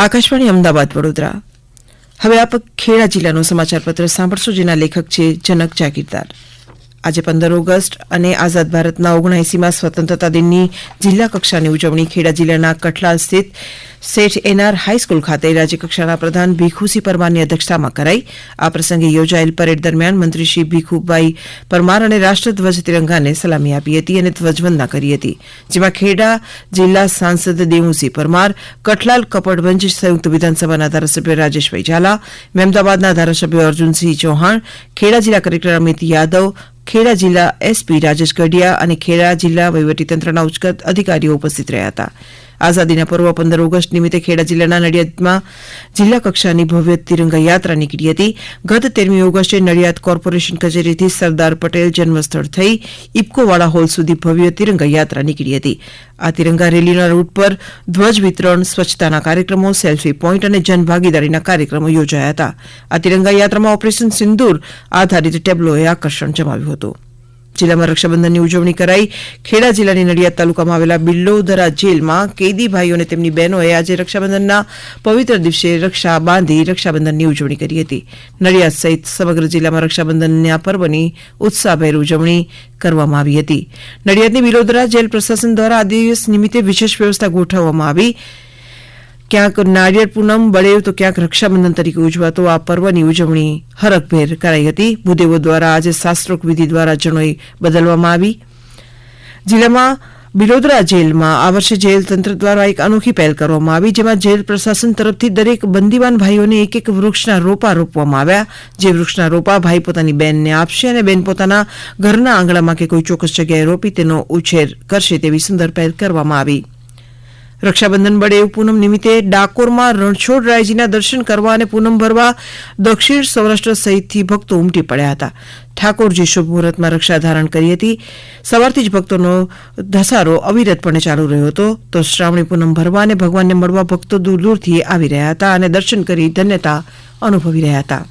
આકાશવાણી અમદાવાદ વડોદરા. હવે આપ ખેડા જિલ્લાનો સમાચાર પત્ર સાંભળશો, જેના લેખક છે જનક જાગીરદાર. આજે 15 ઓગસ્ટ અને આઝાદ ભારતના 79માં સ્વતંત્રતા દિનની જિલ્લા કક્ષાની ઉજવણી ખેડા જિલ્લાના કઠલાલ સ્થિત સેઠ એનઆર હાઈસ્કૂલ ખાતે રાજ્યકક્ષાના પ્રધાન ભીખુસિંહ પરમારની અધ્યક્ષતામાં કરાઈ. આ પ્રસંગે યોજાયેલ પરેડ દરમિયાન મંત્રી શ્રી ભીખુભાઈ પરમાર અને રાષ્ટ્રધ્વજ તિરંગાને સલામી આપી હતી અને ધ્વજવંદના કરી હતી, જેમાં ખેડા જિલ્લા સાંસદ દેવુસિંહ પરમાર, કઠલાલ કપડવંજ સંયુક્ત વિધાનસભાના ધારાસભ્ય રાજેશભાઈ ઝાલા, મહેમદાબાદના ધારાસભ્ય અર્જુનસિંહ ચૌહાણ, ખેડા જિલ્લા કલેક્ટર અમિત યાદવ, ખેડા જિલ્લા એસપી રાજેશ ગઢિયા અને ખેડા જિલ્લા વહીવટીતંત્રના ઉચ્ચ અધિકારીઓ ઉપસ્થિત રહ્યા હતા. આઝાદીના પર્વ 15 ઓગસ્ટ નિમિત્તે ખેડા જિલ્લાના નડિયાદમાં જિલ્લા કક્ષાની ભવ્ય તિરંગા યાત્રા નીકળી હતી. ગત 13મી ઓગસ્ટે નડિયાદ કોર્પોરેશન કચેરીથી સરદાર પટેલ જન્મસ્થળ થઈ ઇફકોવાળા હોલ સુધી ભવ્ય તિરંગા યાત્રા નીકળી હતી. આ તિરંગા રેલીના રૂટ પર ધ્વજ વિતરણ, સ્વચ્છતાના કાર્યક્રમો, સેલ્ફી પોઈન્ટ અને જનભાગીદારીના કાર્યક્રમો યોજાયા હતા. આ તિરંગા યાત્રામાં ઓપરેશન સિંદૂર આધારિત ટેબ્લોએ આકર્ષણ જમાવ્યું હતું. જિલ્લામાં રક્ષાબંધનની ઉજવણી કરાઈ. ખેડા જિલ્લાની નડિયાદ તાલુકામાં આવેલા બિલ્લોદરા જેલમાં કેદી ભાઈઓ અને તેમની બહેનોએ આજે રક્ષાબંધનના પવિત્ર દિવસે રક્ષા બાંધી રક્ષાબંધનની ઉજવણી કરી હતી. નડિયાદ સહિત સમગ્ર જિલ્લામાં રક્ષાબંધનના પર્વની ઉત્સાહભેર ઉજવણી કરવામાં આવી હતી. નડિયાદની બિલ્લોદરા જેલ પ્રશાસન દ્વારા આ દિવસ નિમિત્તે વિશેષ વ્યવસ્થા ગોઠવવામાં આવી. ક્યાંક નાળિયેર પૂનમ બળેવ તો ક્યાંક રક્ષાબંધન તરીકે ઉજવાતો આ પર્વની ઉજવણી હરખભેર કરાઈ હતી. ભૂદેવો દ્વારા આજે શાસ્ત્રોક્ત વિધિ દ્વારા જનોઈ બદલવામાં આવી. જિલ્લામાં બિલોદરા જેલમાં આ વર્ષે જેલ તંત્ર દ્વારા એક અનોખી પહેલ કરવામાં આવી, જેમાં જેલ પ્રશાસન તરફથી દરેક બંદીવાન ભાઈઓને એક વૃક્ષના રોપા રોપવામાં આવ્યા. જે વૃક્ષના રોપા ભાઈ પોતાની બહેનને આપશે અને બહેન પોતાના ઘરના આંગણામાં કે કોઈ ચોક્કસ જગ્યાએ રોપી તેનો ઉછેર કરશે તેવી સુંદર પહેલ કરવામાં આવી. રક્ષાબંધન બળેવ પૂનમ નિમિત્તે ડાકોરમાં રણછોડરાયજીના દર્શન કરવા અને પૂનમ ભરવા દક્ષિણ સૌરાષ્ટ્ર સહિતથી ભક્તો ઉમટી પડ્યા હતા. ઠાકોરજી શુભ મુહૂર્તમાં રક્ષા ધારણ કરી હતી. સવારથી જ ભક્તોનો ધસારો અવિરતપણે ચાલુ રહ્યો હતો. તો શ્રાવણી પૂનમ ભરવા અને ભગવાનને મળવા ભક્તો દૂર દૂરથી આવી રહ્યા હતા અને દર્શન કરી ધન્યતા અનુભવી રહ્યા હતા.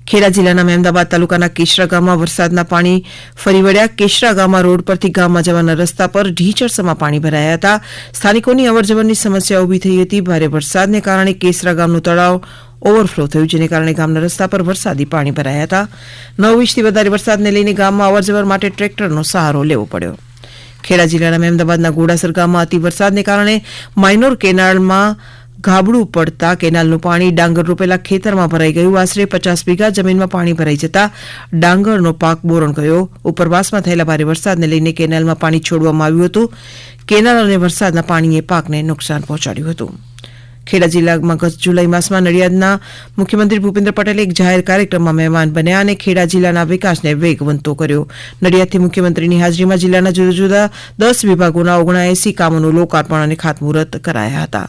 ખેડા જિલ્લાના મહેમદાબાદ તાલુકાના કેશરા ગામમાં વરસાદના પાણી ફરી વળ્યા. કેશરા ગામમાં રોડ પરથી ગામમાં જવાના રસ્તા પર ઢીચણસમાં પાણી ભરાયા હતા. સ્થાનિકોની અવરજવરની સમસ્યા ઉભી થઈ હતી. ભારે વરસાદને કારણે કેશરા ગામનું તળાવ ઓવરફ્લો થયું, જેને કારણે ગામના રસ્તા પર વરસાદી પાણી ભરાયા હતા. 9 ઇંચથી વધારે વરસાદને લઈને ગામમાં અવરજવર માટે ટ્રેક્ટરનો સહારો લેવો પડ્યો. ખેડા જિલ્લાના મહેમદાબાદના ગોડાસર ગામમાં અતિ વરસાદને કારણે માઇનોર કેનાલમાં ગાબડું પડતા કેનાલનું પાણી ડાંગર રોપેલા ખેતરમાં ભરાઈ ગયું. આશરે 50 વીઘા જમીનમાં પાણી ભરાઈ જતા ડાંગરનો પાક બોરણ ગયો. ઉપરવાસમાં થયેલા ભારે વરસાદને લઈને કેનાલમાં પાણી છોડવામાં આવ્યું હતું. કેનાલ અને વરસાદના પાણીએ પાકને નુકસાન પહોંચાડ્યું હતું. ખેડા જિલ્લામાં ગત જુલાઈ માસમાં નડિયાદના મુખ્યમંત્રી ભૂપેન્દ્ર પટેલે એક જાહેર કાર્યક્રમમાં મહેમાન બન્યા અને ખેડા જિલ્લાના વિકાસને વેગવંતો કર્યો. નડિયાદથી મુખ્યમંત્રીની હાજરીમાં જિલ્લાના જુદા જુદા 10 વિભાગોના 79 કામોનું લોકાર્પણ અને ખાતમુહૂર્ત કરાયા હતા.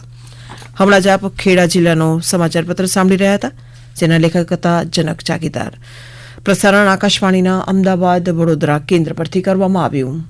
હમણાં જ આપ ખેડા જિલ્લાનો સમાચાર પત્ર સાંભળી રહ્યા હતા, જેના લેખક હતા જનક જાગીરદાર. પ્રસારણ આકાશવાણીના અમદાવાદ વડોદરા કેન્દ્ર પરથી કરવામાં આવ્યું.